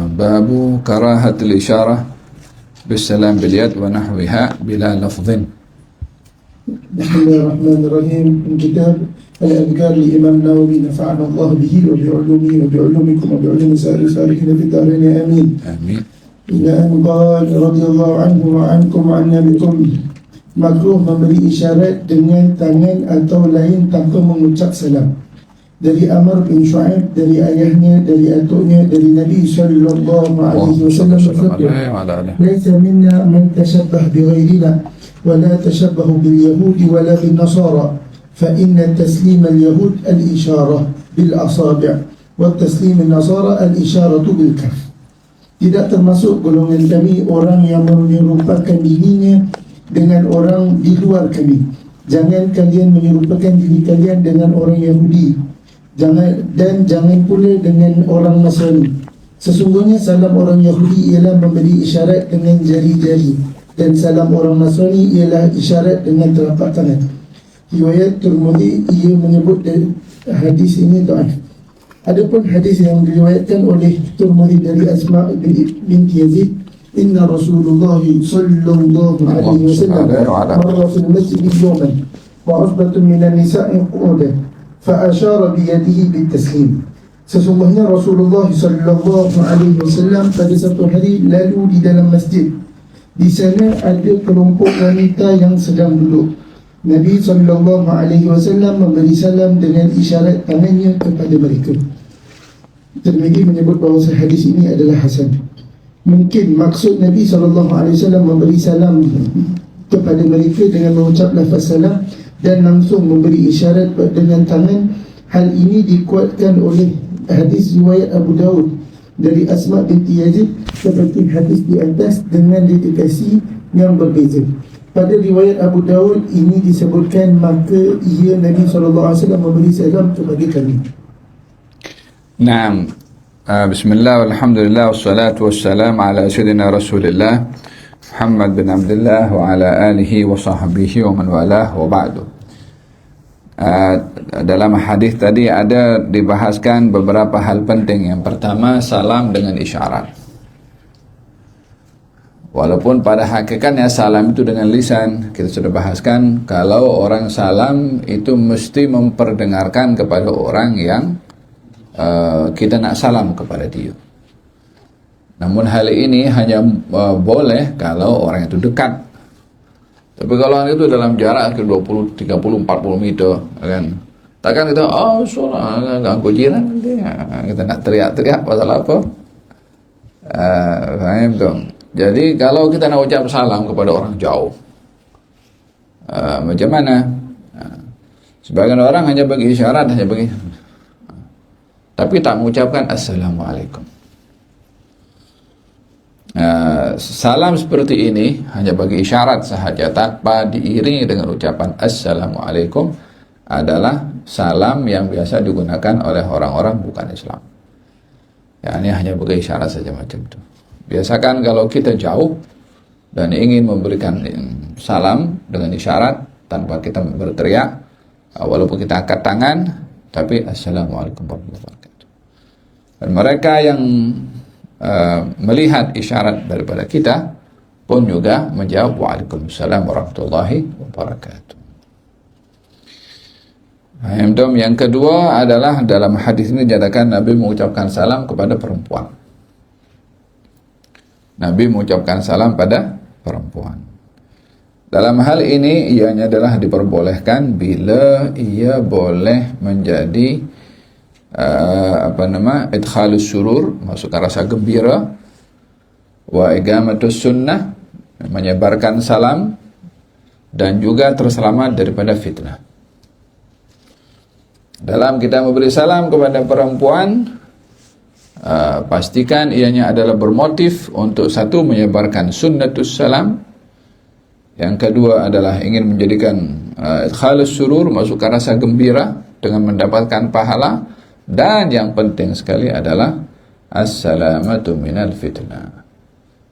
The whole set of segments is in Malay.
Babu karahatil isyarah bisalam bil yad wa nahwiha bila lafdhin. Bismillahirrahmanirrahim. Min kitab Al-Adhkar li Imam Nawawi nafa'ana Allah bihi wa bi'ulumihi wa bi'ulumikum wa bi'ulumi salihin fi darin amin. Amin. Ila an qala radhiyallahu anhu wa ankum wa anna bikum, makruh memberi isyarat dengan tangan atau lain tanpa mengucap salam. Dari Amr bin Shu'aib, dari ayahnya, dari atuknya, dari Nabi sallallahu alaihi wasallam bersabda, "Laisa minna man tashabbah bi ghairina wa la tashabbahu bil yahudi wa la bin nasara, fa inna taslim al yahud al isyarah bil asabi' wa taslim al nasara al isyaratu bil kaf." Tidak termasuk golongan kami orang yang menyerupakan dirinya dengan orang di luar kami. Jangan kalian menyerupakan diri kalian dengan orang Yahudi, jangan pula dengan orang Nasrani. Sesungguhnya salam orang Yahudi ialah memberi isyarat dengan jari-jari, dan salam orang Nasrani ialah isyarat dengan telapak tangan. Riwayat Tirmidzi, ia menyebut hadis ini dhaif. Adapun hadis yang diriwayatkan oleh Tirmidzi dari Asma binti Yazid, inna Rasulullah sallallahu alaihi wasallam marra fil masjid yawman wa usbatun minan nisa'i qu'udan fa'asyara biyadihi bitaslim. Sesungguhnya Rasulullah sallallahu alaihi wasallam pada satu hari lalu di dalam masjid. Di sana ada kelompok wanita yang sedang duduk. Nabi sallallahu alaihi wasallam memberi salam dengan isyarat tangannya kepada mereka. Tirmidzi menyebut bahawa hadis ini adalah hasan. Mungkin maksud Nabi sallallahu alaihi wasallam memberi salam kepada mereka dengan mengucap lafaz salam dan langsung memberi isyarat dengan tangan. Hal ini dikuatkan oleh hadis riwayat Abu Daud dari Asma binti Yazid seperti hadis di atas dengan dikasih yang berbeza. Pada riwayat Abu Daud ini disebutkan maka ia Nabi SAW memberi salam kepada kami. Naam. Bismillah walhamdulillah wassalatu wassalam ala sayyidina Rasulillah Muhammad bin Abdullah wa ala alihi wa sahbihi wa man walah wa ba'du. Dalam hadis tadi ada dibahaskan beberapa hal penting. Yang pertama, salam dengan isyarat. Walaupun pada hakikatnya salam itu dengan lisan, kita sudah bahaskan kalau orang salam itu mesti memperdengarkan kepada orang yang kita nak salam kepada dia. Namun hal ini hanya boleh kalau orang itu dekat. Tapi kalau orang itu dalam jarak ke 20, 30, 40 meter, kan? Takkan kita, soalnya ganggu jiran nanti. Kita nak teriak-teriak pasal apa? Faham dong? Jadi kalau kita nak ucap salam kepada orang jauh, macam mana? Sebagian orang hanya bagi isyarat, tapi tak mengucapkan Assalamualaikum. Salam seperti ini hanya bagi isyarat sahaja tanpa diiringi dengan ucapan Assalamualaikum adalah salam yang biasa digunakan oleh orang-orang bukan Islam. Ya, ini hanya bagi isyarat saja macam itu. Biasakan kalau kita jauh dan ingin memberikan salam dengan isyarat tanpa kita berteriak, walaupun kita angkat tangan, tapi Assalamualaikum warahmatullahi wabarakatuh. Dan mereka yang melihat isyarat daripada kita pun juga menjawab Waalaikumsalam warahmatullahi wabarakatuh. Yang kedua adalah dalam hadis ini dinyatakan Nabi mengucapkan salam kepada perempuan. Nabi mengucapkan salam pada perempuan. Dalam hal ini ianya adalah diperbolehkan bila ia boleh menjadi idkhalus surur, masukkan rasa gembira, wa igamatus sunnah, menyebarkan salam, dan juga terselamat daripada fitnah. Dalam kita memberi salam kepada perempuan, pastikan ianya adalah bermotif untuk satu, menyebarkan sunnatus salam. Yang kedua adalah ingin menjadikan idkhalus surur, masukkan rasa gembira dengan mendapatkan pahala. Dan yang penting sekali adalah assalamatu minal fitnah,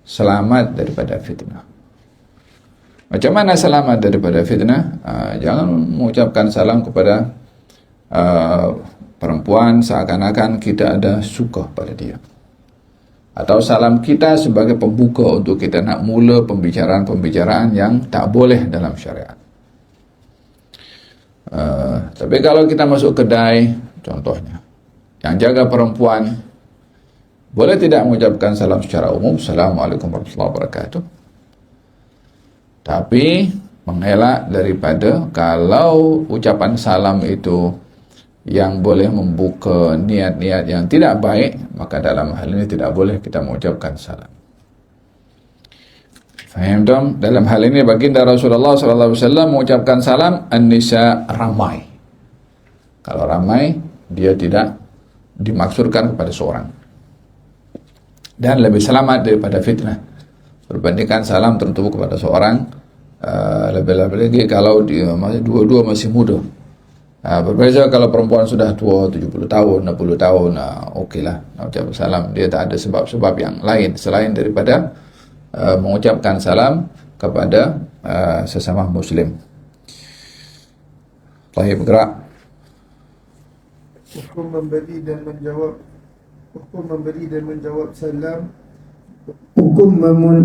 selamat daripada fitnah. Macam mana selamat daripada fitnah? Jangan mengucapkan salam kepada perempuan seakan-akan kita ada suka pada dia. atau salam kita sebagai pembuka untuk kita nak mula pembicaraan-pembicaraan yang tak boleh dalam syariat. Tapi kalau kita masuk kedai, contohnya, yang jaga perempuan, boleh tidak mengucapkan salam secara umum, Assalamualaikum warahmatullahi wabarakatuh. Tapi mengelak daripada kalau ucapan salam itu yang boleh membuka niat-niat yang tidak baik, maka dalam hal ini tidak boleh kita mengucapkan salam. Faham dong? Dalam hal ini baginda Rasulullah SAW mengucapkan salam an-nisa ramai. Kalau ramai, dia tidak dimaksudkan kepada seorang. Dan lebih selamat daripada fitnah. Berbandingkan salam tertentu kepada seorang, lebih-lebih lagi kalau dia dua-dua masih muda. Berbeza kalau perempuan sudah tua, 70 tahun, 60 tahun, okeylah, nak ucap salam. Dia tak ada sebab-sebab yang lain selain daripada mengucapkan salam kepada sesama muslim. Baik, bergerak. Hukum memberi dan menjawab salam. Hukum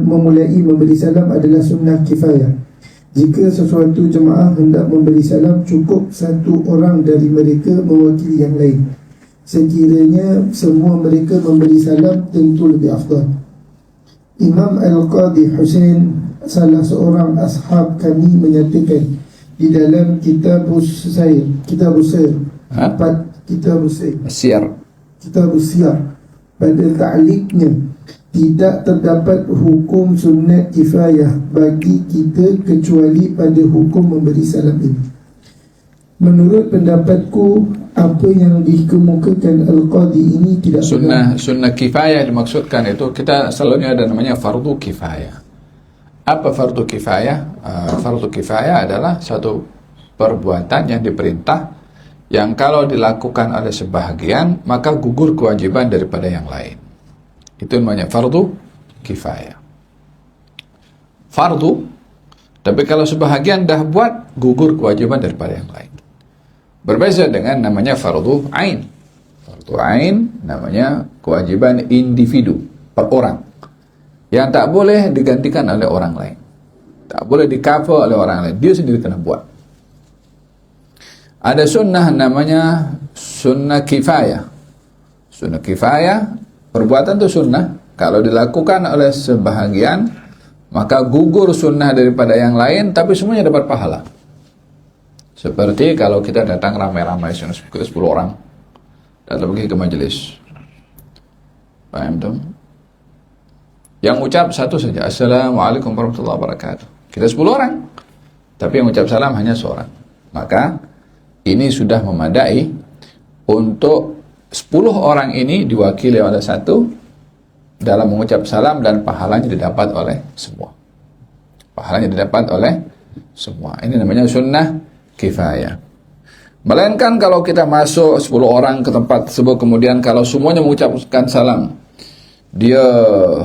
memulai memberi salam adalah sunnah kifayah. Jika sesuatu jemaah hendak memberi salam, cukup satu orang dari mereka mewakili yang lain. Sekiranya semua mereka memberi salam, tentu lebih afdal. Imam Al-Qadhi Husain, salah seorang ashab kami, menyatakan di dalam Kitabus Syair, pada ta'liqnya, tidak terdapat hukum sunat kifayah bagi kita kecuali pada hukum memberi salam ini. Menurut pendapatku, apa yang dikemukakan Al-Qadhi ini tidak Sunnah kifayah dimaksudkan itu, kita selalunya ada namanya fardu kifayah. Apa fardu kifayah? Fardu kifayah adalah satu perbuatan yang diperintah, yang kalau dilakukan oleh sebahagian, maka gugur kewajiban daripada yang lain. Itu namanya fardu kifayah. Fardu, tapi kalau sebahagian dah buat, gugur kewajiban daripada yang lain. Berbeza dengan namanya fardu ain. Fardu ain namanya kewajiban individu, per orang, yang tak boleh digantikan oleh orang lain, tak boleh di-cover oleh orang lain, dia sendiri kena buat. Ada sunnah namanya sunnah kifayah. Sunnah kifayah, perbuatan itu sunnah, kalau dilakukan oleh sebahagian, maka gugur sunnah daripada yang lain, tapi semuanya dapat pahala. Seperti kalau kita datang ramai-ramai, 10 orang, datang pergi ke majelis. Paham tuh? Yang ucap satu saja, Assalamualaikum warahmatullahi wabarakatuh. Kita 10 orang, tapi yang ucap salam hanya seorang. Maka ini sudah memadai untuk 10 orang ini diwakili oleh satu dalam mengucap salam, dan pahalanya didapat oleh semua. Pahalanya didapat oleh semua. Ini namanya sunnah kifayah. Melainkan kalau kita masuk 10 orang ke tempat tersebut, kemudian kalau semuanya mengucapkan salam, dia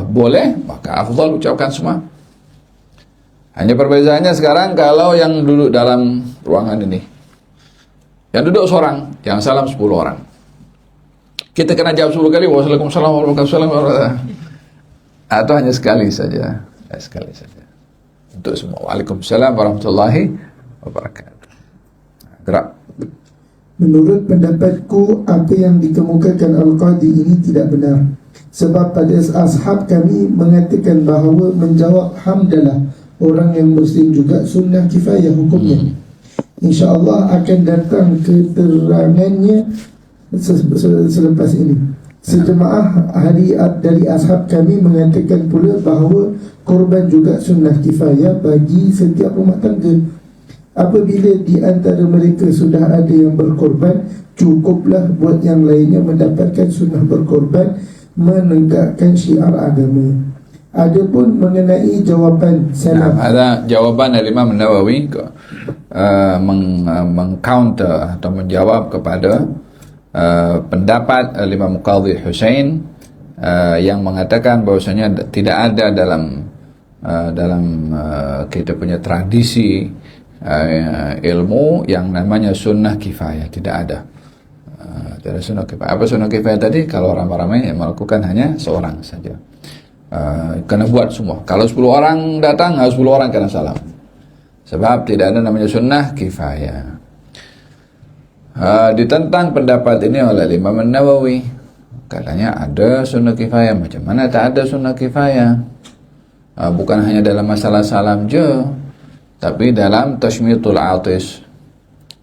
boleh, maka afdal ucapkan semua. Hanya perbezaannya sekarang, kalau yang duduk dalam ruangan ini, yang duduk seorang, yang salam 10 orang, kita kena jawab 10 kali, Waalaikumsalam warahmatullahi wabarakatuh, atau hanya sekali saja? Sekali saja untuk semua, Waalaikumsalam warahmatullahi wabarakatuh. Gerak. Menurut pendapatku, apa yang dikemukakan Al-Qadhi ini tidak benar. Sebab pada ashab kami mengatakan bahawa menjawab hamdalah orang yang muslim juga sunnah kifayah hukumnya. InsyaAllah akan datang keterangannya selepas ini. Sejemaah ahli dari ashab kami mengatakan pula bahawa korban juga sunnah kifayah bagi setiap rumah tangga. Apabila di antara mereka sudah ada yang berkorban, cukuplah buat yang lainnya mendapatkan sunnah berkorban, menegakkan syiar agama. Adapun mengenai jawapan salam, ada jawaban dari Imam Nawawi mengcounter atau menjawab kepada pendapat Imam Qadhi Husain yang mengatakan bahwasanya tidak ada dalam kita punya tradisi ilmu yang namanya sunnah kifayah, tidak ada. Tidak ada sunnah kifayah. Apa sunnah kifayah tadi? Kalau ramai-ramai yang melakukan hanya seorang saja. Kena buat semua. Kalau 10 orang datang, harus 10 orang kena salam. Sebab tidak ada namanya sunnah kifayah. Ditentang pendapat ini oleh Imam Nawawi. Katanya ada sunnah kifayah. Macam mana tak ada sunnah kifayah? Bukan hanya dalam masalah salam je, tapi dalam tashmitul atis.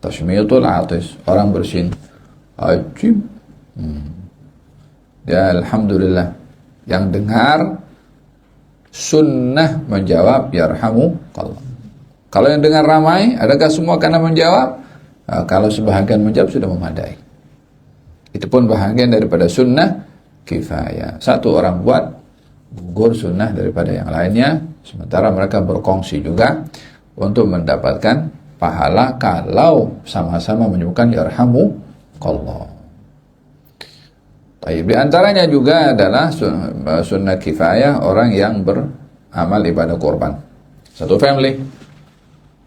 Tashmitul atis, orang bersin ajib. Ya alhamdulillah, yang dengar sunnah menjawab yarhamukallah. Kalau yang dengar ramai, adakah semua kena menjawab? Kalau sebahagian menjawab sudah memadai. Itu pun bahagian daripada sunnah kifayah. Satu orang buat, gugur sunnah daripada yang lainnya, sementara mereka berkongsi juga untuk mendapatkan pahala kalau sama-sama menyebutkan yarhamukallah. Di antaranya juga adalah sunnah kifayah orang yang beramal ibadah korban. Satu family,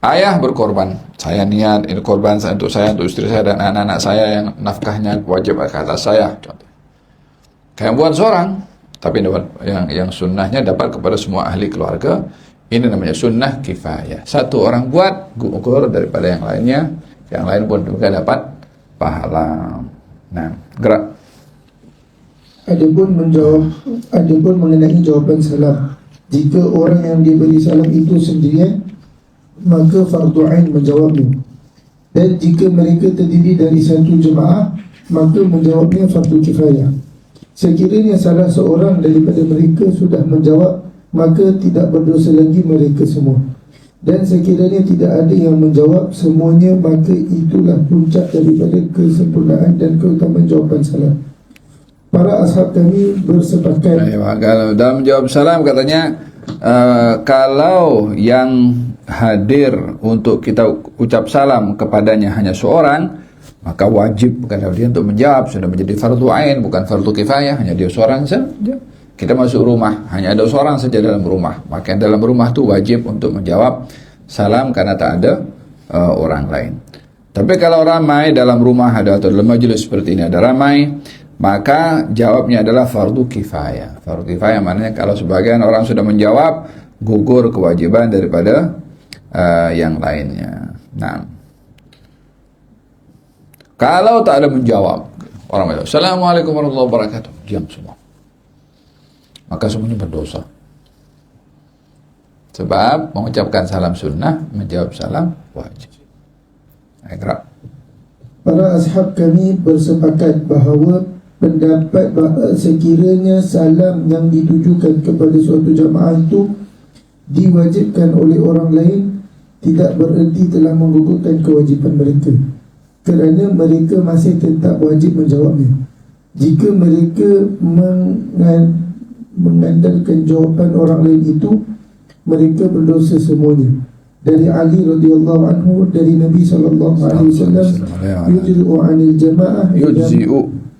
ayah berkorban, saya niat ini korban untuk saya, untuk istri saya dan anak-anak saya yang nafkahnya wajib ke atas saya. Contoh. Kayak buat seorang, tapi yang sunnahnya dapat kepada semua ahli keluarga. Ini namanya sunnah kifayah. Satu orang buat, gugur daripada yang lainnya. Yang lain pun juga dapat pahala. Nah, gerak. Adapun mengenai jawaban salam, jika orang yang diberi salam itu sendirian, maka fardu ain menjawabnya. Dan jika mereka terdiri dari satu jemaah, maka menjawabnya fardu kifayah. Sekiranya salah seorang daripada mereka sudah menjawab, maka tidak berdosa lagi mereka semua. Dan sekiranya tidak ada yang menjawab semuanya, maka itulah puncak daripada kesempurnaan dan keutamaan jawaban salam. Para ashab kami bersepakat. Kalau dalam jawab salam katanya, kalau yang hadir untuk kita ucap salam kepadanya hanya seorang, maka wajib kepada dia untuk menjawab. Sudah menjadi fardu ain, bukan fardu kifayah. Hanya dia seorang saja. Kita masuk rumah, hanya ada seorang saja dalam rumah, maka dalam rumah itu wajib untuk menjawab salam karena tak ada orang lain. Tapi kalau ramai dalam rumah ada, atau dalam majelis seperti ini ada ramai, maka jawabnya adalah fardu kifayah. Fardu kifayah maknanya kalau sebagian orang sudah menjawab, gugur kewajiban daripada yang lainnya. Nah, kalau tak ada menjawab, orang menjawab, Assalamualaikum warahmatullahi wabarakatuh, diam semua, maka semuanya berdosa. Sebab mengucapkan salam sunnah, menjawab salam wajib. Iqra. Para ashab kami bersepakat bahawa pendapat bahawa sekiranya salam yang ditujukan kepada suatu jamaah itu diwajibkan oleh orang lain, tidak bererti telah menggugurkan kewajipan mereka, kerana mereka masih tetap wajib menjawabnya. Jika mereka mengandalkan jawapan orang lain itu, mereka berdosa semuanya. Dari Ali radhiyallahu anhu, dari Nabi sallallahu alaihi wasallam, yujzi'u 'anil jama'ah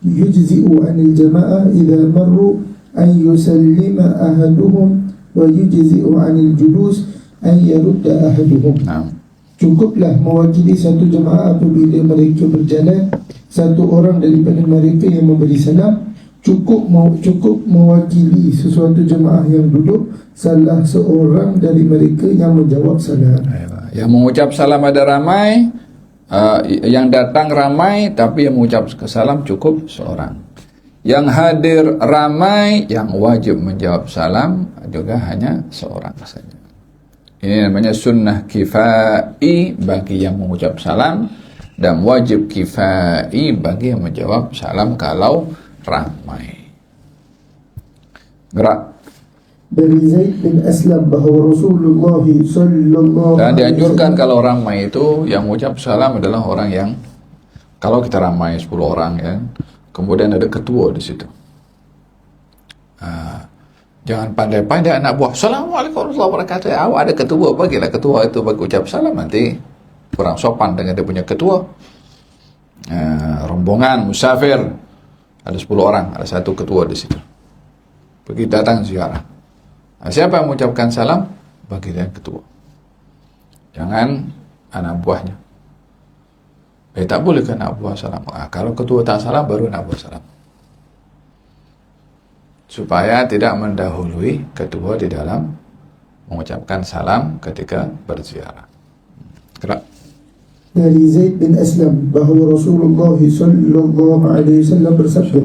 yujzi'u 'anil jama'ah idza marru an yusallima ahaduhum wa yujzi'u 'anil julus an yarudda ahaduhum. Cukuplah mewakili satu jemaah apabila mereka berjalan. Satu orang daripada mereka yang memberi salam cukup mewakili sesuatu jemaah yang duduk, salah seorang dari mereka yang menjawab salam. Yang mengucap salam ada ramai, yang datang ramai, tapi yang mengucap salam cukup seorang. Yang hadir ramai, yang wajib menjawab salam juga hanya seorang saja. Ini namanya sunnah kifai bagi yang mengucap salam, dan wajib kifai bagi yang menjawab salam kalau ramai. Gerak. Dari Zaid bin Aslam bahawa Rasulullah sallallahu Dan dianjurkan kalau ramai itu yang mengucap salam adalah orang yang, kalau kita ramai 10 orang ya, kemudian ada ketua di situ. Jangan pandai-pandai anak buah, Assalamualaikum warahmatullahi wabarakatuh. Awak ada ketua, bagilah ketua itu bagi ucap salam, nanti kurang sopan dengan dia punya ketua. Rombongan musafir ada 10 orang, ada satu ketua di situ. Pergi datang ziarah. Siapa yang mengucapkan salam? Bagi dia ketua. Jangan anak buahnya. Tak boleh kan nak buat salam. Kalau ketua tak salam, baru nak buat salam. Supaya tidak mendahului ketua di dalam mengucapkan salam ketika berziarah. Gerak. Dari Zaid bin Aslam bahawa Rasulullah sallallahu alaihi wasallam bersabda,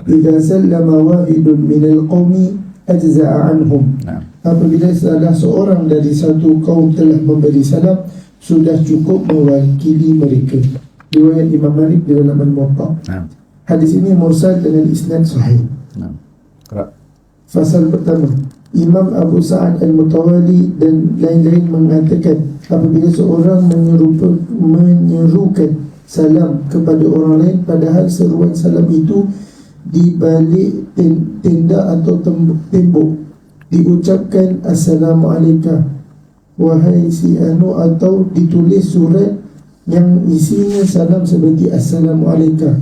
"Idza sallama wahidun minal qaumi ajza'a anhum." Apabila salah seorang dari satu kaum telah memberi salam, sudah cukup mewakili mereka. Riwayat Imam Malik di dalam Al-Muwatta. Hadis ini mursal dengan isnad sahih. Fasal pertama, Imam Abu Sa'ad Al-Mutawali dan lain-lain mengatakan apabila seorang menyerukan salam kepada orang lain, padahal seruan salam itu di balik tenda atau tembok diucapkan Assalamualaikum wahai si anu, atau ditulis surat yang isinya salam seperti Assalamualaikum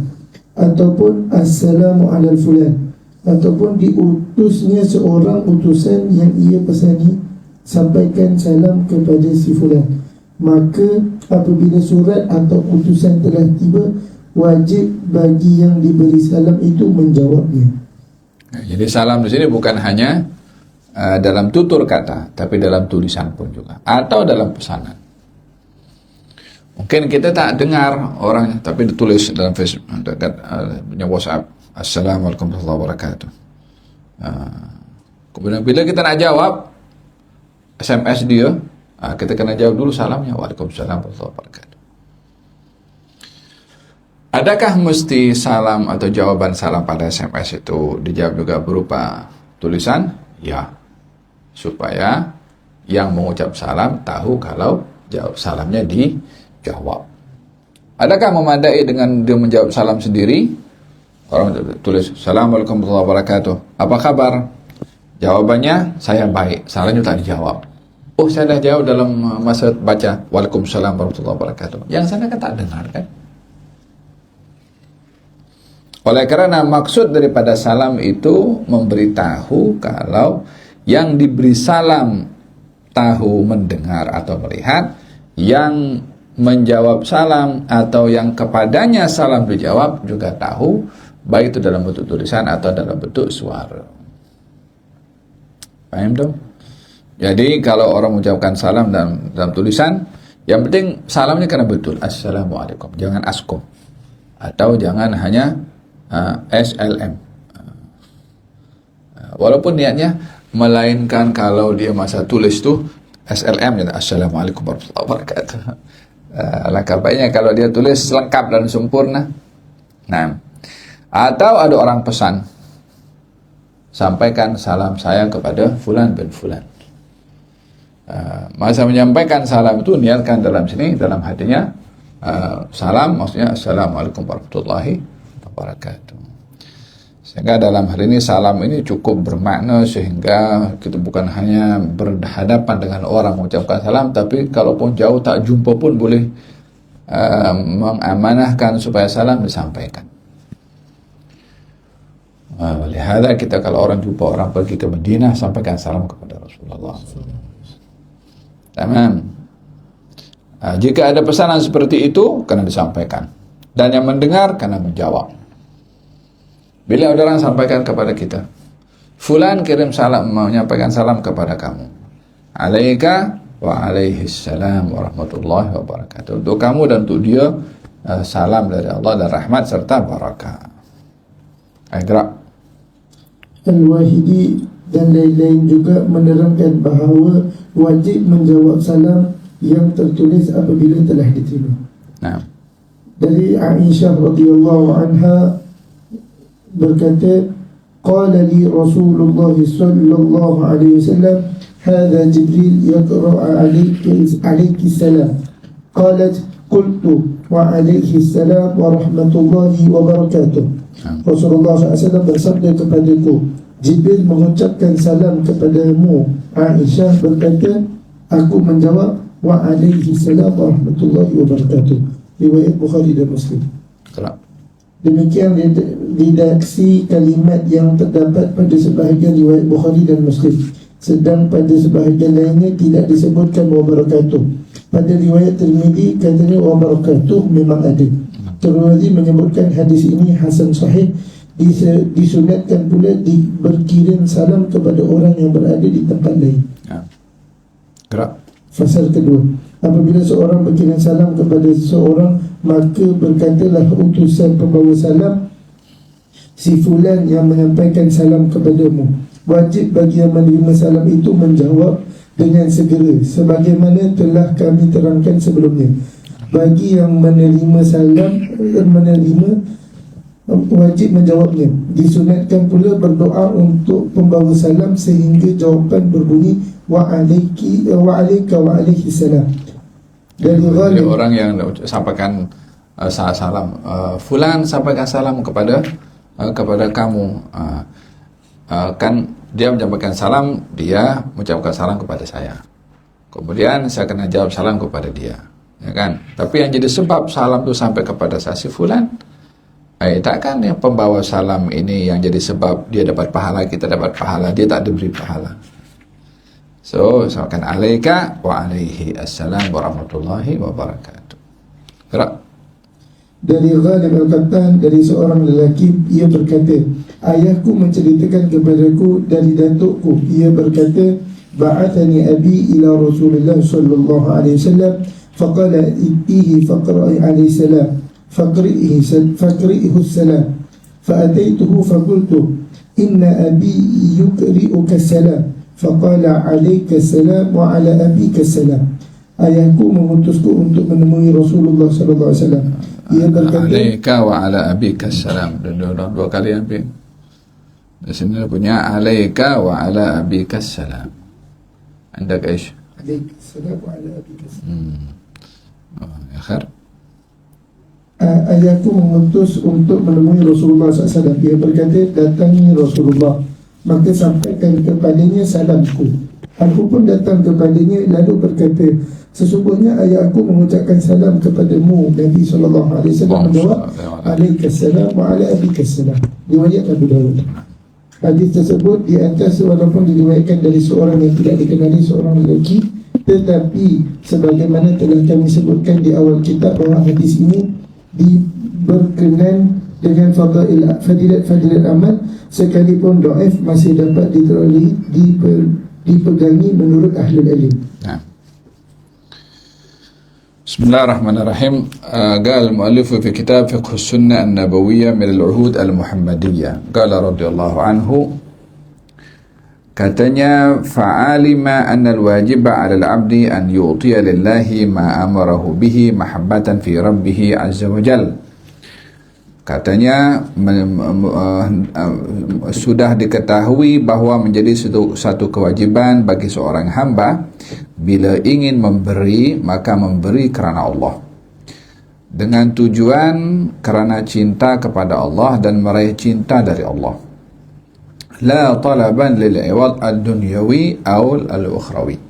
ataupun Assalamu ala fulan, ataupun diutusnya seorang utusan yang ia pesani sampaikan salam kepada si fulan, maka apabila surat atau utusan telah tiba, wajib bagi yang diberi salam itu menjawabnya. Jadi salam di sini bukan hanya dalam tutur kata, tapi dalam tulisan pun juga, atau dalam pesanan. Mungkin kita tak dengar orangnya, tapi ditulis dalam Facebook, dekat WhatsApp, Assalamualaikum warahmatullahi wabarakatuh. Kemudian bila kita nak jawab SMS dia, kita kena jawab dulu salamnya, Waalaikumsalam warahmatullahi wabarakatuh. Adakah mesti salam atau jawaban salam pada SMS itu dijawab juga berupa tulisan? Ya, supaya yang mengucap salam tahu kalau jawab salamnya dijawab. Adakah memadai dengan dia menjawab salam sendiri? Orang tulis Assalamualaikum warahmatullahi wabarakatuh, apa kabar? Jawabannya saya baik, salamnya tak dijawab. Oh, saya dah jawab dalam masa baca Waalaikumsalam warahmatullahi wabarakatuh. Yang sana kan tak dengar kan? Oleh kerana maksud daripada salam itu memberitahu kalau yang diberi salam tahu, mendengar atau melihat, yang menjawab salam atau yang kepadanya salam dijawab juga tahu, baik itu dalam bentuk tulisan atau dalam bentuk suara. Paham dong? Jadi kalau orang mengucapkan salam dalam tulisan, yang penting salamnya kena betul, Assalamualaikum, jangan askum, atau jangan hanya SLM. Walaupun niatnya, melainkan kalau dia masa tulis tu SLM, ya, Assalamualaikum warahmatullahi wabarakatuh. Langkah baiknya kalau dia tulis lengkap dan sempurna. Nah, atau ada orang pesan, sampaikan salam saya kepada fulan bin fulan. Masa menyampaikan salam itu niatkan dalam sini, dalam hatinya salam, maksudnya Assalamualaikum warahmatullahi wabarakatuh. Sehingga dalam hal ini salam ini cukup bermakna, sehingga kita bukan hanya berhadapan dengan orang mengucapkan salam, tapi kalaupun jauh tak jumpa pun boleh mengamanahkan supaya salam disampaikan. Lihatlah kita kalau orang jumpa orang pergi ke Madinah, sampaikan salam kepada Rasulullah. Tamam. Jika ada pesanan seperti itu, kena disampaikan, dan yang mendengar kena menjawab. Bila ada orang sampaikan kepada kita, fulan kirim salam, menyampaikan salam kepada kamu, alaika wa alaihissalam warahmatullahi wabarakatuh, untuk kamu dan untuk dia salam dari Allah dan rahmat serta barakah. Gerak. Al-Wahidi dan lain-lain juga menerangkan bahawa wajib menjawab salam yang tertulis apabila telah diterima. Nah, dari Aisyah radhiyallahu anha berkata, qala li Rasulullah sallallahu alaihi wasallam, hadha Jibril yaqra'u alayki salam. Qalat qultu wa alayhi salam wa rahmatullahi wa barakatuh. Rasulullah SAW bersabda kepadaku, Jibril mengucapkan salam kepadamu. Aisyah berkata, aku menjawab wa alaihi salam wa rahmatullahi wa barakatuh. Riwayat Bukhari dan Muslim. Demikian redaksi kalimat yang terdapat pada sebahagian riwayat Bukhari dan Muslim, sedang pada sebahagian lainnya tidak disebutkan wa barakatuh. Pada riwayat Tirmidzi katanya wa barakatuh memang ada. Tirmidzi menyebutkan hadis ini hasan sahih. Disunatkan pula berkirim salam kepada orang yang berada di tempat lain. Ya. Gerak. Fasal kedua, apabila seorang berkirim salam kepada seseorang, maka berkatalah utusan pembawa salam, si fulan yang menyampaikan salam kepadamu. Wajib bagi yang menerima salam itu menjawab dengan segera, sebagaimana telah kami terangkan sebelumnya. Bagi yang menerima salam, wajib menjawabnya. Disunatkan pula berdoa untuk pembawa salam sehingga jawapan berbunyi wa alayka wa alaihi salam. Dari Jadi orang yang sampaikan salam, fulan sampaikan salam kepada kamu, kan dia menyampaikan salam, dia mengucapkan salam kepada saya, kemudian saya kena jawab salam kepada dia, ya kan? Tapi yang jadi sebab salam itu sampai kepada saya si fulan, takkan yang pembawa salam ini yang jadi sebab dia dapat pahala, kita dapat pahala, dia tak diberi pahala. So, sampaikan alaika wa alaihi assalam warahmatullahi wabarakatuh. Gerak. Dari Ghalib Al-Qattan, dari seorang lelaki, ia berkata, ayahku menceritakan kepadaku dari datukku, ia berkata, ba'athani abi ila Rasulullah sallallahu alaihi wasallam faqala itihi faqra'i alaihi salam فقرئه السلام فأتيته فقلت إن أبي يقرئك السلام فقال عليك السلام وعلى أبيك السلام. Ayahku mengutusku untuk menemui Rasulullah sallallahu alaihi wasallam. Ia berkata, alaika wa ala abika salam. Dua kali ambil. Di sini punya alaika wa ala abika salam. Andak ايش؟ عليك السلام وعلى أبيك السلام. Ya khair. Ayahku mengutus untuk menemui Rasulullah SAW. Dia berkata, datangi Rasulullah, maka sampaikan kepadanya salamku. Aku pun datang kepadanya lalu berkata, sesungguhnya ayahku mengucapkan salam kepadamu. Nabi SAW menjawab, alaikassalam wa ala abikassalam. Riwayat Abu Dawud. Hadis tersebut di atas walaupun diriwayatkan dari seorang yang tidak dikenali, seorang lelaki, tetapi sebagaimana telah kami sebutkan di awal kitab bahawa hadis ini berkenan dengan fadilat amal, sekalipun dhaif masih dapat dipegangi menurut ahli ilmu. Nah. Bismillahirrahmanirrahim. Qala al-muallif fi kitab Fiqh as-Sunnah an-Nabawiyyah min al-Uhud al-Muhammadiyyah. Qala radhiyallahu anhu, katanya, fa'alima anna al-wajiba 'ala al-'abdi an yu'tiya lillahi ma amarahu bihi mahabbatan fi rabbih 'azza wa jalla. Katanya sudah diketahui bahwa menjadi satu kewajiban bagi seorang hamba bila ingin memberi, maka memberi kerana Allah, dengan tujuan kerana cinta kepada Allah dan meraih cinta dari Allah. La talaban lil iwad ad-dunyawi aw al-ukhrawi.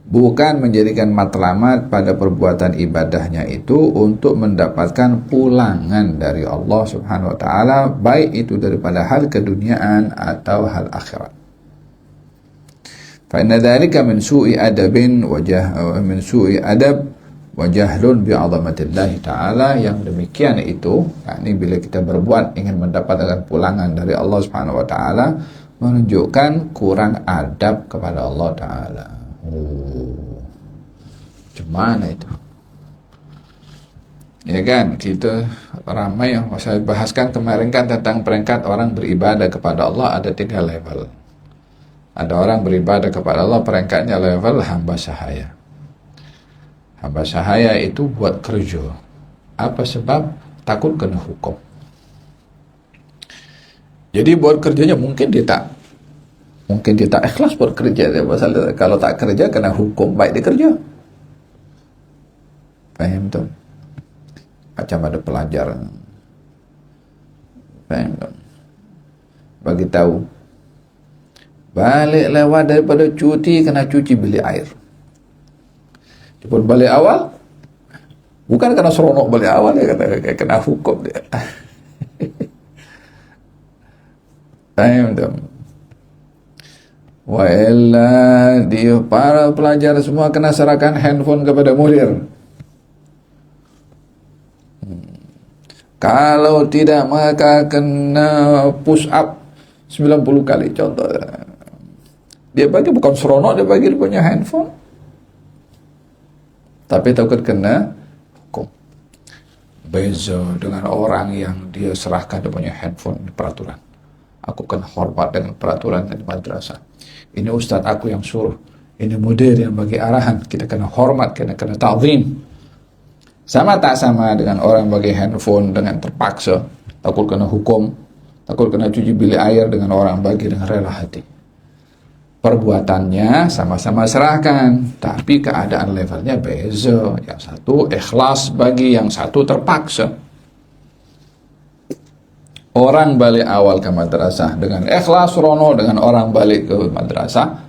Bukan menjadikan matlamat pada perbuatan ibadahnya itu untuk mendapatkan pulangan dari Allah Subhanahu wa taala, baik itu daripada hal keduniaan atau hal akhirat. Fa inna dzalika min su'i adabin min su'i adab wa jahlun bi 'azamatillahi ta'ala. Yang demikian itu, yakni bila kita berbuat ingin mendapatkan pulangan dari Allah Subhanahu wa taala, menunjukkan kurang adab kepada Allah taala. Gimana itu? Ya kan, kita ramai yang saya bahaskan kemarin kan tentang peringkat orang beribadah kepada Allah ada 3 level. Ada orang beribadah kepada Allah peringkatnya level hamba sahaya. Hamba sahaya itu buat kerja. Apa sebab? Takut kena hukum. Jadi buat kerjanya mungkin dia tak ikhlas buat kerja dia. Pasal kalau tak kerja kena hukum, baik dia kerja. Faham tu? Macam ada pelajar. Faham tu? Bagi tahu, balik lewat daripada cuti kena cuci bilik air. Cepat balik awal, bukan kena seronok balik awal, dia kata kena hukum dia. Faham tu? Wa illa dia para pelajar semua kena serahkan handphone kepada mudir. Kalau tidak maka kena push up 90 kali contoh. Dia bagi bukan seronok, dia bagi dia punya handphone. Tapi takut kena hukum. Beza dengan orang yang dia serahkan dia punya handphone di peraturan. Aku kena hormat dengan peraturan di madrasah. Ini ustaz aku yang suruh. Ini mudir yang bagi arahan. Kita kena hormat, kena ta'zim. Sama tak sama dengan orang bagi handphone dengan terpaksa, takut kena hukum, takut kena cuci bilik air dengan orang bagi dengan rela hati. Perbuatannya sama-sama serahkan, tapi keadaan levelnya beza. Yang satu ikhlas bagi, yang satu terpaksa. Orang balik awal ke madrasah dengan ikhlas rono, dengan orang balik ke madrasah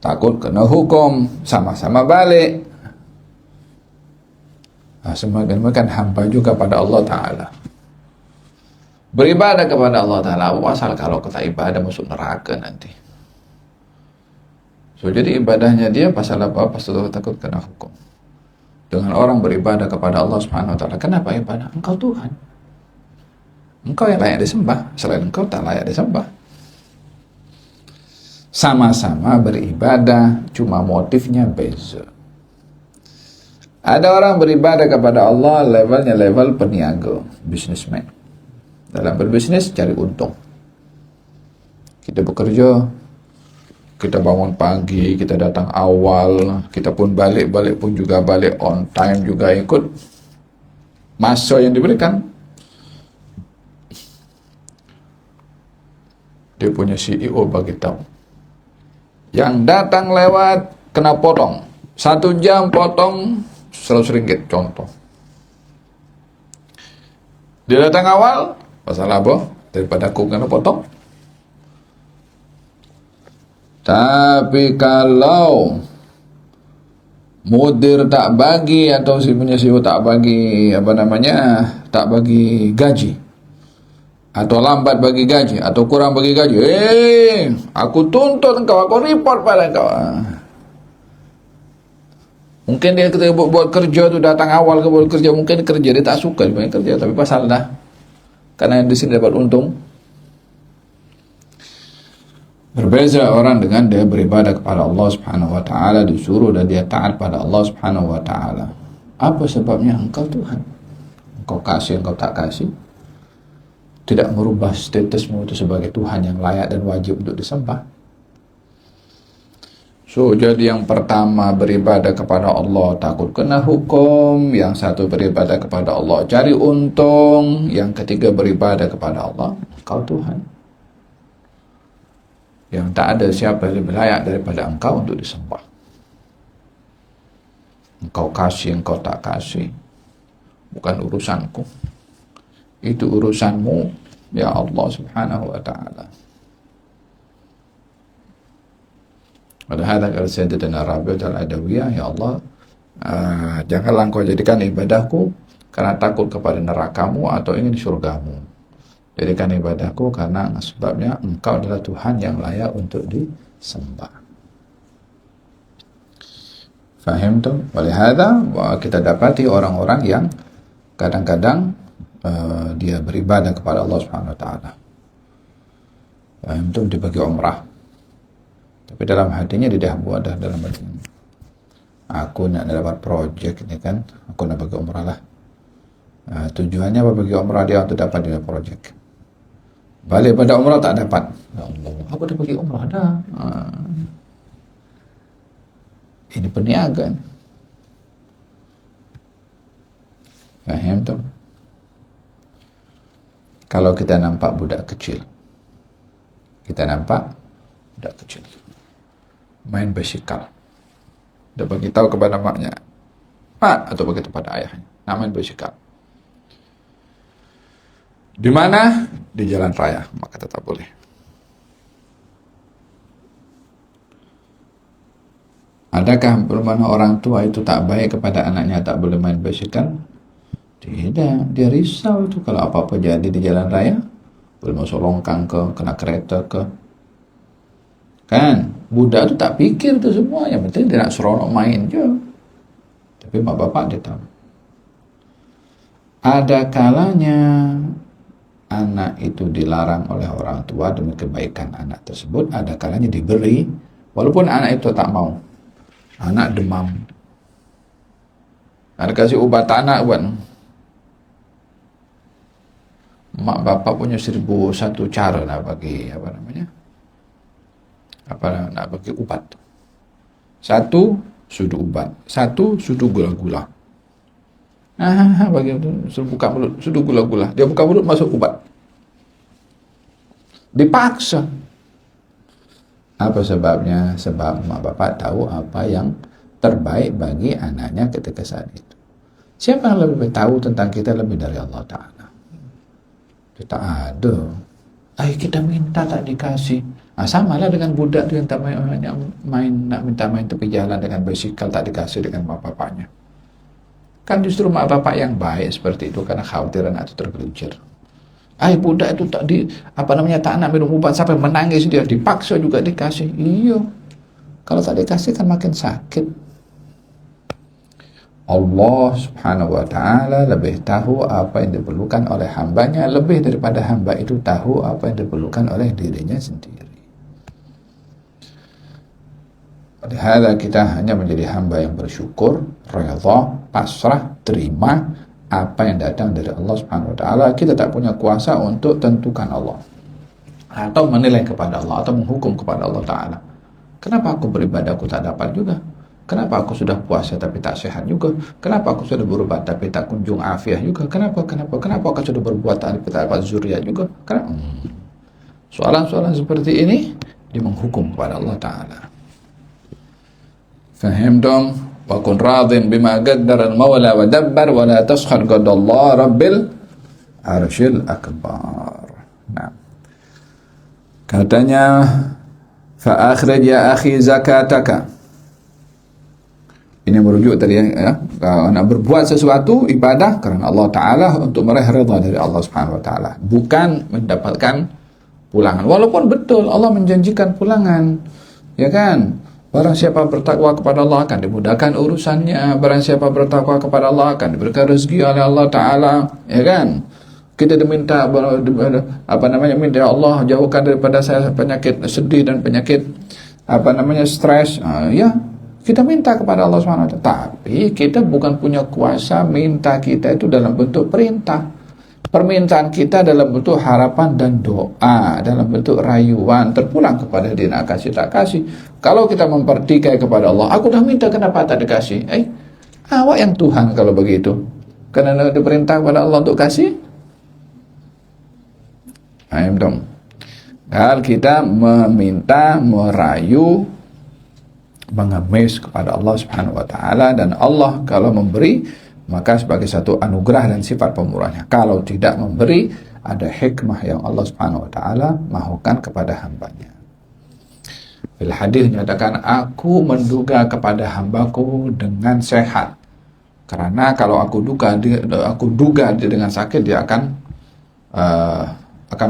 takut kena hukum, sama-sama balik. Semakin hamba juga pada Allah Ta'ala. Beribadah kepada Allah Ta'ala. Asal kalau kita ibadah masuk neraka nanti. So jadi ibadahnya dia pasal apa? Pasal takut kena hukum. Dengan orang beribadah kepada Allah Subhanahu Wa Ta'ala. Kenapa ibadah? Engkau Tuhan. Engkau yang layak disembah. Selain engkau tak layak disembah. Sama-sama beribadah, cuma motifnya beza. Ada orang beribadah kepada Allah levelnya level peniaga, businessman. Dalam berbisnis cari untung. Kita bekerja, kita bangun pagi, kita datang awal, kita pun balik pun juga balik on time juga ikut masa yang diberikan. Dia punya CEO bagi tahu. Yang datang lewat kena potong. 1 jam potong 100 ringgit contoh. Dia datang awal, pasal apa? Daripada aku kena potong. Tapi kalau mudir tak bagi atau si punya CEO tak bagi tak bagi gaji, atau lambat bagi gaji, atau kurang bagi gaji, aku tuntut engkau, aku report pada engkau. Mungkin dia ketika buat kerja tu datang awal ke buat kerja, mungkin kerja dia tak suka dia kerja, tapi pasal dah karena di sini dapat untung. Berbeza orang dengan dia beribadah kepada Allah Subhanahu Wa Taala, disuruh dan dia taat pada Allah Subhanahu Wa Taala. Apa sebabnya? Engkau Tuhan. Engkau kasih, engkau tak kasih, tidak merubah statusmu itu sebagai Tuhan yang layak dan wajib untuk disembah. So, jadi yang pertama beribadah kepada Allah takut kena hukum, yang satu beribadah kepada Allah cari untung, yang ketiga beribadah kepada Allah, engkau Tuhan. Yang tak ada siapa yang lebih layak daripada engkau untuk disembah. Engkau kasih, engkau tak kasih, bukan urusanku. Itu urusanmu, ya Allah Subhanahu Wa Ta'ala. Pada hadal al-Sayyidatina Rabi'ah al-Adawiyah, ya Allah, janganlah engkau jadikan ibadahku karena takut kepada nerakamu atau ingin surgamu. Jadikan ibadahku karena sebabnya engkau adalah Tuhan yang layak untuk disembah. Faham tu? Oleh hadal, kita dapati orang-orang yang kadang-kadang dia beribadah kepada Allah Subhanahu Wa Ta'ala. Faham tu? Dia pergi umrah. Tapi dalam hatinya dia dah buat dah dalam hatinya, aku nak dapat projek ni kan, aku nak pergi umrah lah. Tujuannya apa pergi umrah dia untuk dapat dia projek. Balik pada umrah tak dapat. Ya Allah, aku dah pergi umrah dah. Ini peniaga. Faham tu? Kalau kita nampak budak kecil, main basikal, dia bagi tahu kepada maknya, Mak, atau bagi kepada ayahnya, nak main basikal. Di mana? Di jalan raya, maka tetap boleh. Adakah bermakna orang tua itu tak baik kepada anaknya tak boleh main basikal? Tidak, dia risau itu kalau apa-apa jadi di jalan raya, boleh masuk longkang ke, kena kereta ke, kan? Budak itu tak pikir itu semua, yang penting dia nak seronok main je. Tapi mak bapak dia tahu. Ada kalanya anak itu dilarang oleh orang tua demi kebaikan anak tersebut, ada kalanya diberi, walaupun anak itu tak mau. Anak demam, ada kasih ubat anak buat. Mak bapak punya 1001 cara nak bagi nak bagi ubat. Satu sudu ubat, satu sudu gula-gula. Bagi itu suruh buka mulut, sudu gula-gula. Dia buka mulut masuk ubat. Dipaksa. Apa sebabnya? Sebab mak bapak tahu apa yang terbaik bagi anaknya ketika saat itu. Siapa yang lebih tahu tentang kita lebih dari Allah Ta'ala? Kita ada. Kita minta tak dikasih. Samalah dengan budak tu yang tak nak minta main tepi jalan dengan basikal, tak dikasih dengan mak bapaknya. Kan justru mak bapak yang baik seperti itu karena khawatir anak itu tergelincir. Budak itu tak nak minum ubat sampai menangis, dia dipaksa juga dikasih. Iya. Kalau tak dikasih kan makin sakit. Allah subhanahu wa ta'ala lebih tahu apa yang diperlukan oleh hambanya, lebih daripada hamba itu tahu apa yang diperlukan oleh dirinya sendiri. Padahal kita hanya menjadi hamba yang bersyukur, redha, pasrah, terima apa yang datang dari Allah subhanahu wa ta'ala. Kita tak punya kuasa untuk tentukan Allah, atau menilai kepada Allah, atau menghukum kepada Allah ta'ala. Kenapa aku beribadah aku tak dapat juga? Kenapa aku sudah puasa tapi tak sehat juga? Kenapa aku sudah berobat tapi tak kunjung afiah juga? Kenapa aku sudah berbuat tapi tak dapat zuriat juga? Kenapa? Soalan-soalan seperti ini dia menghukum kepada Allah Ta'ala. Fahim dong? Wa kun radin bima qaddara al-mawla wa dabbar wa la taskhar qadallah rabbil arsyil akbar. Nah, katanya fa akhrij ya akhi zakataka. Ini merujuk tadi ya, nak berbuat sesuatu ibadah karena Allah Ta'ala untuk meraih redha dari Allah Subhanahu Wa Ta'ala, bukan mendapatkan pulangan. Walaupun betul Allah menjanjikan pulangan, ya kan? Barang siapa bertakwa kepada Allah akan dimudahkan urusannya. Barang siapa bertakwa kepada Allah akan diberikan rezeki oleh Allah Ta'ala, ya kan? Kita diminta minta ya Allah jauhkan daripada saya penyakit sedih dan penyakit stres. Ya, kita minta kepada Allah SWT. Tapi kita bukan punya kuasa minta kita itu dalam bentuk perintah. Permintaan kita dalam bentuk harapan dan doa, dalam bentuk rayuan, terpulang kepada dia nak kasih tak kasih. Kalau kita mempertikai kepada Allah, aku dah minta kenapa tak dikasih? Awak yang Tuhan kalau begitu. Kerana diperintah kepada Allah untuk kasih. Ayam dong. Kalau kita meminta, merayu, mengemis kepada Allah Subhanahu wa ta'ala, dan Allah kalau memberi maka sebagai satu anugerah dan sifat pemurahnya. Kalau tidak memberi, ada hikmah yang Allah Subhanahu wa ta'ala mahukan kepada hambanya. Bil hadis menyatakan, aku menduga kepada hambaku dengan sehat, karena kalau aku duga dia dengan sakit, dia akan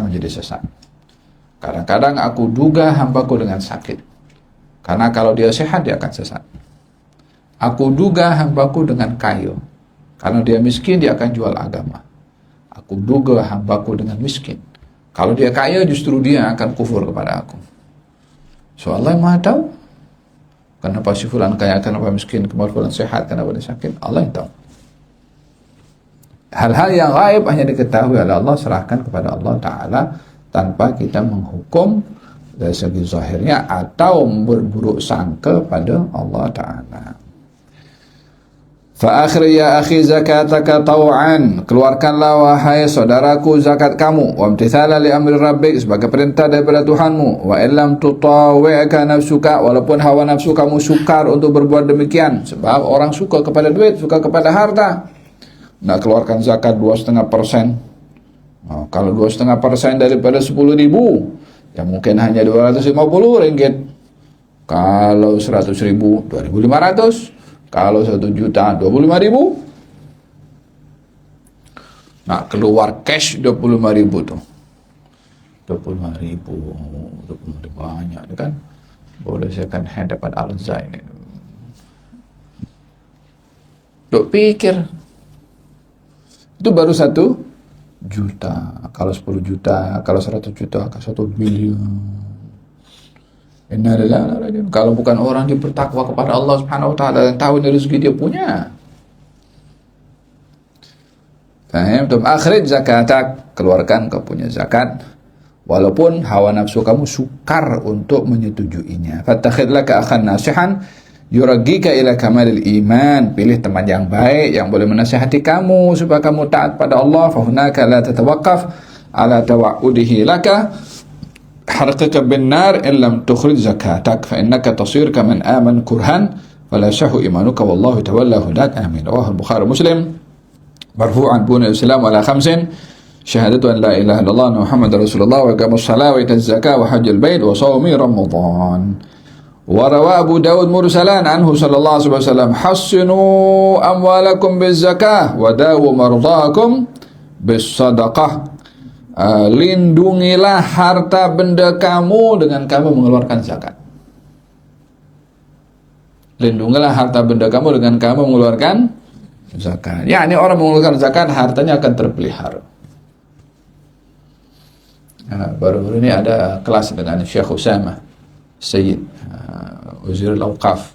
menjadi sesat. Kadang-kadang aku duga hambaku dengan sakit, karena kalau dia sehat dia akan sesat. Aku duga hambaku dengan kaya, karena dia miskin dia akan jual agama. Aku duga hambaku dengan miskin, kalau dia kaya justru dia akan kufur kepada aku. So Allah yang maha tahu kenapa si fulan kaya, kenapa miskin, kenapa fulan sehat, kenapa dia sakit. Allah yang tahu. Hal-hal yang gaib hanya diketahui oleh Allah, serahkan kepada Allah Ta'ala tanpa kita menghukum dari segi zahirnya atau berburuk sangka pada Allah Ta'ala. Fa akhri ya akhi zakataka taw'an, keluarkanlah wahai saudaraku zakat kamu, wa imtithala li amri rabbik, sebagai perintah daripada Tuhanmu, wa illam tutawi'ka nafsuka, walaupun hawa nafsu kamu sukar untuk berbuat demikian. Sebab orang suka kepada duit, suka kepada harta. Nak keluarkan zakat 2,5%. Kalau 2,5% daripada 10.000, ya mungkin hanya 250 ringgit. Kalau 100.000, 2.500. Kalau 1 juta, 25.000. Nak keluar cash 25.000 tuh. 25.000 banyak kan? Boleh second hand dapat Alza ini. Duk pikir. Itu baru 1 juta. Kalau 10 juta, kalau 100 juta, kalau 1 bilion. Kalau bukan orang yang bertakwa kepada Allah Subhanahu wa taala dan tahu ini rezeki dia punya. Faham? Akhrij zakatak, keluarkan kau punya zakat. Walaupun hawa nafsu kamu sukar untuk menyetujuinya. Fattakhidh laka akhan nasihan yuraggika ila kamalil iman. Pilih teman yang baik yang boleh menasihati kamu supaya kamu taat pada Allah. Fa hunaka la tatawaqqaf ala tawa'udihi laka harqaka bin nar in lam tukhrij zakatak fa innaka tasir kaman aman kurhan fala shahu imanuka wallahu tawalla hudak. Amin. Rawahu Bukhari Muslim marfu'an bunil Islam ala khamsin syahadatu an la ilaha illallah Muhammadar Rasulullah wa iqamus shalah wa itaz zakah wa hajjul bait wa shaumi Ramadan. Wa rawa Abu Dawud mursalan anhu sallallahu alaihi wasallam hassinu amwalakum biz zakah wa dawu mardakum bis sadaqah. Lindungilah harta benda kamu dengan kamu mengeluarkan zakat. Lindungilah harta benda kamu dengan kamu mengeluarkan zakat. Ya, ini orang mengeluarkan zakat hartanya akan terpelihara. Baru-baru ini ada kelas dengan Syekh Usama Sayyid Wazir Al-Awqaf,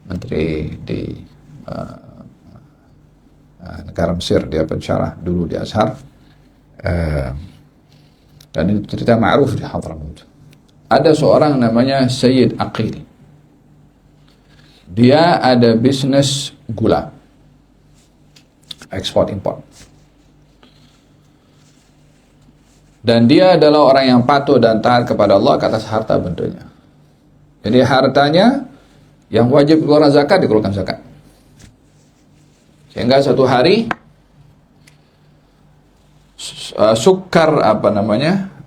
menteri di negara Mesir. Dia pensyarah dulu di Azhar, dan ini cerita ma'ruf di Hadramaut. Ada seorang namanya Sayyid Aqil. Dia ada bisnis gula, ekspor impor. Dan dia adalah orang yang patuh dan taat kepada Allah atas harta bendanya. Jadi hartanya yang wajib keluar zakat dikeluarkan zakat. Sehingga satu hari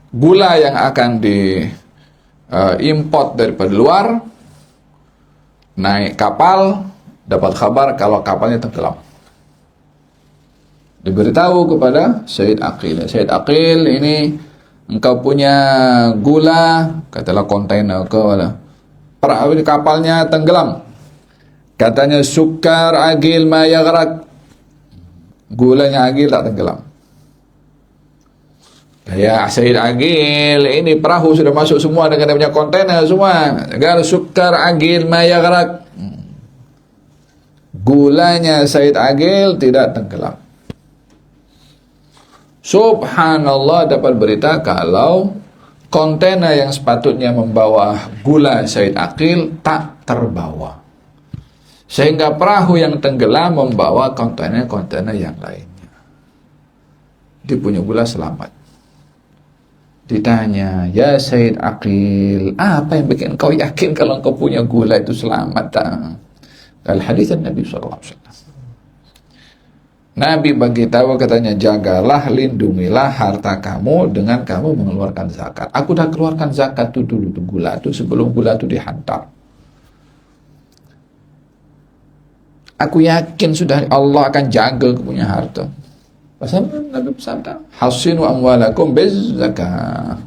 gula yang akan diimport daripada luar naik kapal, dapat kabar kalau kapalnya tenggelam. Diberitahu kepada Sayyid Aqil. Sayyid Aqil, ini engkau punya gula, katalah kontainer perahu kapalnya tenggelam. Katanya sukar Aqil ma yaghrak. Gulanya Aqil tak tenggelam. Ya Sayyid Aqil, ini perahu sudah masuk semua dengan dia punya kontainer semua. Agar sukar Aqil ma yaghrak. Gulanya Sayyid Aqil tidak tenggelam. Subhanallah, dapat berita kalau kontainer yang sepatutnya membawa gula Sayyid Aqil tak terbawa. Sehingga perahu yang tenggelam membawa kontainer-kontainer yang lainnya. Dia punya gula selamat. Ditanya, ya Sayyid Aqil, apa yang bikin kau yakin kalau kau punya gula itu selamat? Al-hadits Nabi SAW. Nabi bagi tahu, katanya, jagalah, lindungilah harta kamu dengan kamu mengeluarkan zakat. Aku dah keluarkan zakat itu dulu, gula itu sebelum gula itu dihantar. Aku yakin sudah Allah akan jaga punya harta. Pasal Nabi bersabda, hasinu amwalakum biz zakah.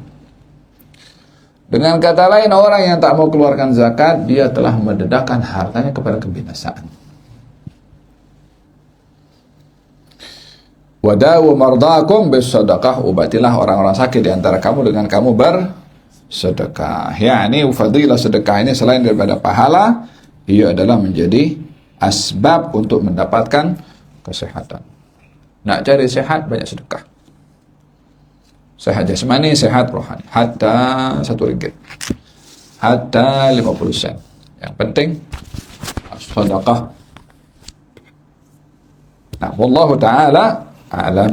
Dengan kata lain, orang yang tak mau keluarkan zakat, dia telah mendedahkan hartanya kepada kebinasaan. Wadawu mardakum bisadaqah, obatilah orang-orang sakit di antara kamu dengan kamu bersedekah. Ya, ini fadilah sedekah ini selain daripada pahala, ia adalah menjadi asbab untuk mendapatkan kesehatan. Nak cari sehat, banyak sedekah. Sehat jasmani, sehat rohani. Hatta 1 ringgit. Hatta 50 sen. Yang penting sedekah. Nah, wallahu ta'ala a'lam.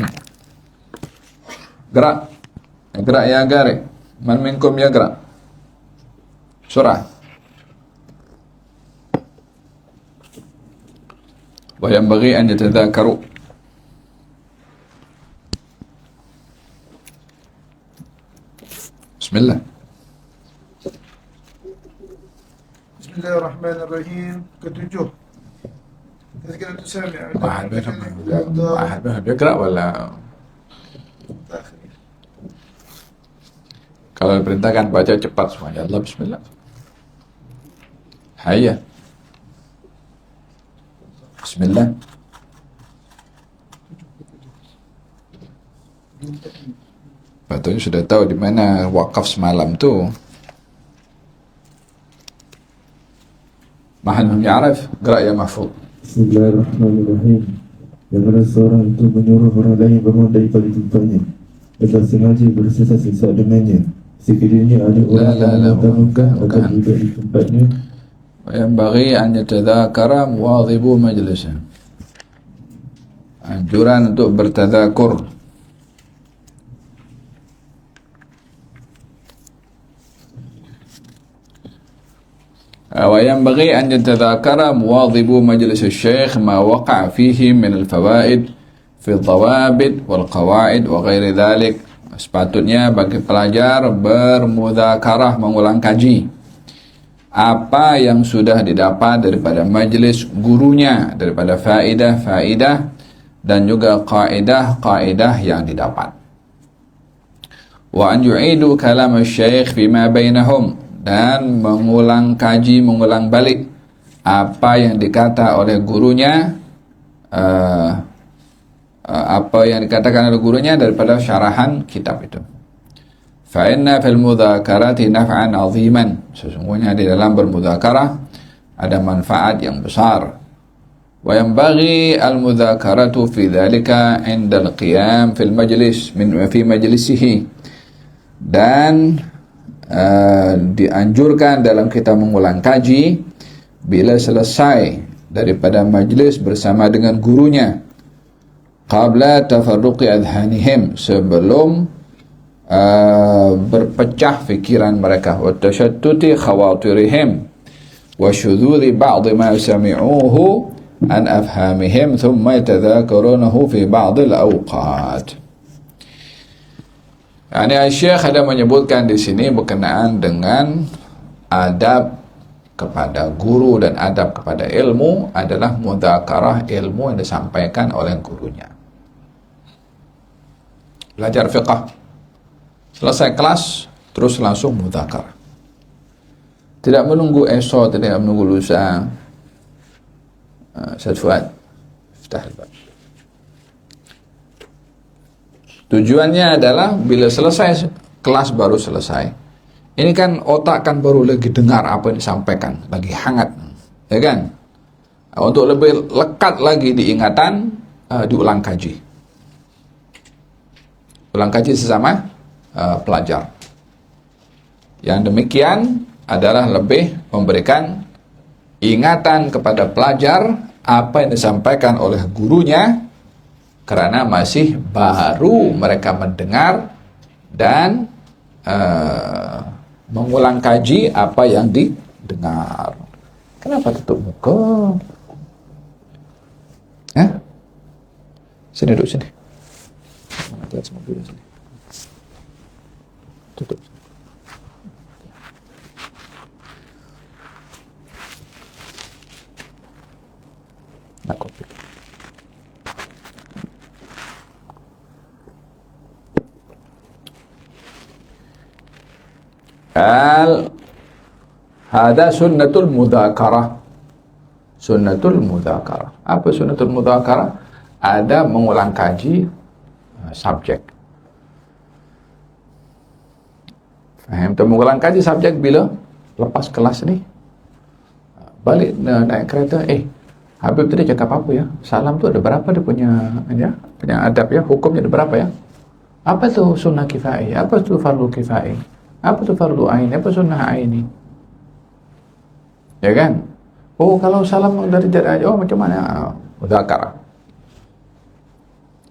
Gerak. Gerak ya garik. Man minkum ya gerak. Surah. Wa yanbaghi an yatadhakaru. Bismillah. Bismillahirrahmanirrahim. Ketujuh. Tazkiratul Sami'. Ahad bergerak wala. Kalau diperintahkan baca cepat semuanya. Allah bismillah. Hayya. Bismillah. Patutnya sudah tahu di mana wakaf semalam tu. Mahal ya'rif, gerak ya Mahfud. Bismillahirrahmanirrahim. Yang mana seorang itu menyuruh orang lain bangun daripada tempatnya adalah sengaja bersisa-sisa dengannya. Sekiranya ada orang yang mengutamakan akan duduk di tempatnya, Yanbaghi an yatadhakara muwadhibu majlisah. Anjuran untuk bertadzakur. وينبغي أن يتذاكر مواظب مجلس الشيخ ما وقع فيه من الفوائد في الضوابط والقواعد وغير ذلك. Sepatutnya bagi pelajar bermudzakarah, mengulang kaji apa yang sudah didapat daripada majlis gurunya, daripada faedah-faedah dan juga kaidah-kaidah yang didapat. Wa an yu'idu kalam asy-syaikh fima bainahum, dan mengulang kaji, mengulang balik apa yang dikata oleh gurunya, apa yang dikatakan oleh gurunya daripada syarahan kitab itu. Fa inna fil mudzakarati naf'an 'aziman, sesungguhnya di dalam bermudzakarah ada manfaat yang besar. Wa yanbaghi al mudzakaratu fi dzalika 'inda al qiyam fil majlis fi majlisihi, dan dianjurkan dalam kita mengulang kaji bila selesai daripada majlis bersama dengan gurunya, qabla tafarruqi adhanihim, sebelum berpecah fikiran mereka, wa tashattuti khawatirihim wa syudhuri ba'd ma sami'uhu an afhamihim thumma yatadhakarunahu fi ba'd al-awqat. Syekh ada menyebutkan di sini berkenaan dengan adab kepada guru dan adab kepada ilmu adalah mudzakarah ilmu yang disampaikan oleh gurunya. Belajar fiqh, selesai kelas terus langsung mudzakarah. Tidak menunggu esok, tidak menunggu lusa. Ustaz Fuad, iftah al-bab. Tujuannya adalah bila selesai kelas, baru selesai, ini kan otak kan baru lagi dengar apa yang disampaikan, lagi hangat, ya kan? Untuk lebih lekat lagi diingatan, diulang kaji. Ulang kaji sesama pelajar. Yang demikian adalah lebih memberikan ingatan kepada pelajar apa yang disampaikan oleh gurunya, karena masih baru mereka mendengar dan mengulang kaji apa yang didengar. Kenapa tutup muka? Sini duduk sini. Sini. Tutup. Nak kopi. Hada sunnatul mudzakarah. Sunnatul mudzakarah. Apa sunnatul mudzakarah? Ada mengulang kaji subjek. Faham? Mengulang kaji subjek bila lepas kelas ni, balik naik kereta, Habib tadi cakap apa ya? Salam tu ada berapa dia punya adab ya? Hukumnya ada berapa ya? Apa tu sunnah kifai? Apa tu fardu kifai? Apa tu fardu ain? Apa sunnah aini? Ya kan? Oh, kalau salam dari jarak aja, macam mana? Mudzakarah.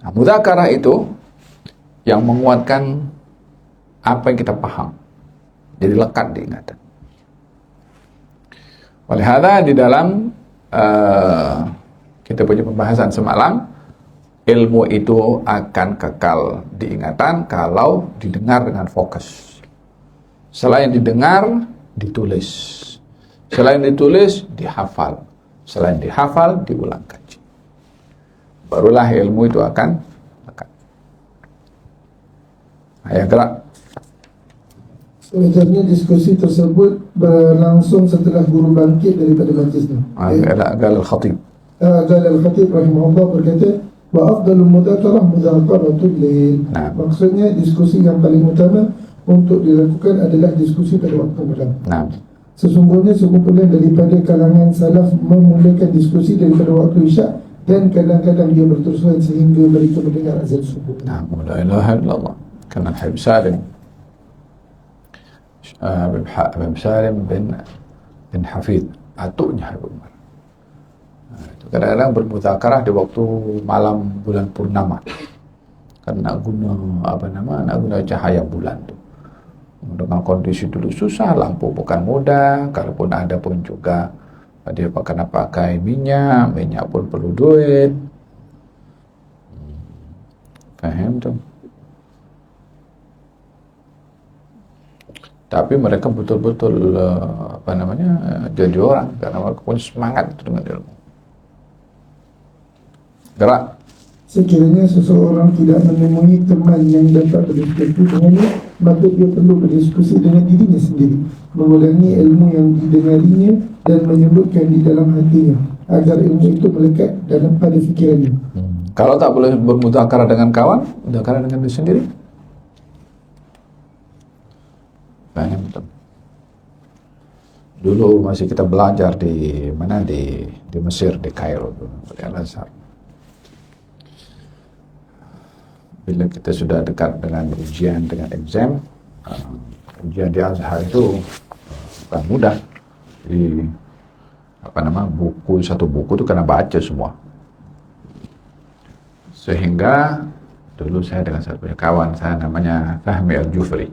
Mudzakarah itu yang menguatkan apa yang kita paham, jadi lekat diingatan. Oleh hada di dalam kita punya pembahasan semalam, ilmu itu akan kekal diingatan kalau didengar dengan fokus. Selain didengar, ditulis. Selain ditulis, dihafal. Selain dihafal, diulang kaji. Barulah ilmu itu akan lekat. Ayo gerak. Sebenarnya diskusi tersebut berlangsung setelah guru bangkit daripada majlis ni. Qala al-khatib. Qala al-Khatib rahimahullah berkata, wa afdalul mudzakarah mudzakaratul lail. Nah. Maksudnya diskusi yang paling utama untuk dilakukan adalah diskusi pada waktu malam. Nah. Sesungguhnya sekumpulan daripada kalangan salaf memulakan diskusi daripada waktu isyak dan kadang-kadang dia berterusan sehingga mereka mendengar azan subuh. Nah, la ilaha illallah. Kan Habib Salim Habib Salim bin Hafid, atuknya Habib Umar. Itu kadang-kadang bermudzakarah di waktu malam bulan purnama. Kan nak guna cahaya bulan tu. Dengan kondisi dulu susah, lampu bukan mudah, kalaupun ada pun juga dia kena pakai minyak pun perlu duit. Faham tu? Tapi mereka betul-betul jadi orang karena mereka punya semangat itu dengan ilmu. Gerak. Sekiranya seseorang tidak menemui teman yang dapat berdiskusi dengannya, maka dia perlu berdiskusi dengan dirinya sendiri, mengulangi ilmu yang didengarinya dan menyebutkan di dalam hatinya agar ilmu itu melekat dalam pada fikirannya. Kalau tak boleh bermudzakarah dengan kawan, mudzakarah dengan diri sendiri. Faham betul. Dulu masih kita belajar di mana di Mesir, di Kairo dulu, di Al-Azhar. Bila kita sudah dekat dengan ujian, dengan exam, ujian di Azhar itu bukan mudah. Di satu buku itu kena baca semua. Sehingga dulu saya dengan satu kawan saya namanya Fahmi Al-Jufri.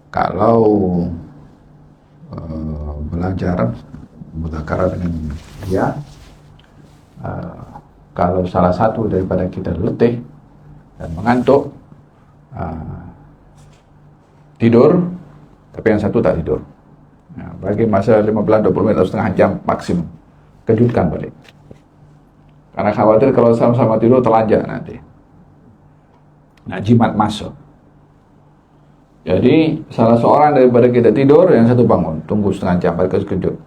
Kalau belajar mudzakarah dengan dia, kalau salah satu daripada kita letih dan mengantuk, tidur, tapi yang satu tak tidur. Bagi masa 15-20 menit atau setengah jam maksimum, kejutkan balik. Karena khawatir kalau sama-sama tidur telanjang nanti. Nah, jimat masuk. Jadi salah seorang daripada kita tidur, yang satu bangun, tunggu setengah jam, balik kejut.